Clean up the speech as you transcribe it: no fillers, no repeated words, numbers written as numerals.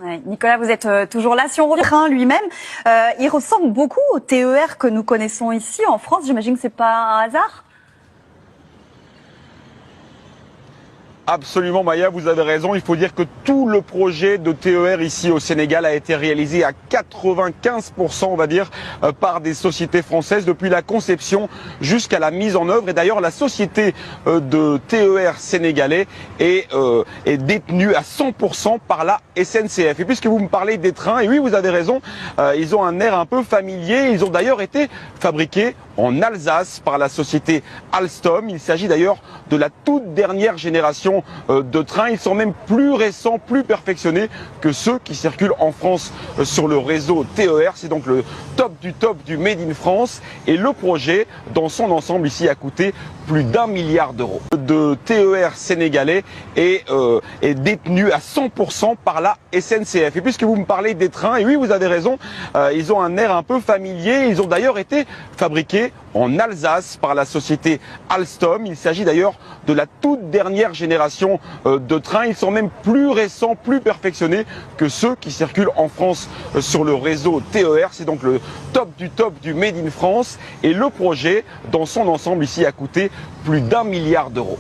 Ouais, Nicolas, vous êtes toujours là. Si on revient au train lui-même, il ressemble beaucoup au TER que nous connaissons ici en France. J'imagine que c'est pas un hasard. Absolument Maya, vous avez raison. Il faut dire que tout le projet de TER ici au Sénégal a été réalisé à 95%, on va dire, par des sociétés françaises depuis la conception jusqu'à la mise en œuvre. Et d'ailleurs, la société de TER sénégalais est détenue à 100% par la SNCF. Et puisque vous me parlez des trains, et oui, vous avez raison, ils ont un air un peu familier. Ils ont d'ailleurs été fabriqués en Alsace par la société Alstom. Il s'agit d'ailleurs de la toute dernière génération de trains. Ils sont même plus récents, plus perfectionnés que ceux qui circulent en France sur le réseau TER. C'est donc le top du Made in France. Et le projet, dans son ensemble ici, a coûté plus d'1 milliard d'euros. De TER sénégalais est détenu à 100% par la SNCF. Et puisque vous me parlez des trains, et oui, vous avez raison, ils ont un air un peu familier. Ils ont d'ailleurs été fabriqués en Alsace par la société Alstom. Il s'agit d'ailleurs de la toute dernière génération de trains. Ils sont même plus récents, plus perfectionnés que ceux qui circulent en France sur le réseau TER. C'est donc le top du Made in France. Et le projet, dans son ensemble ici, a coûté plus d'1 milliard d'euros.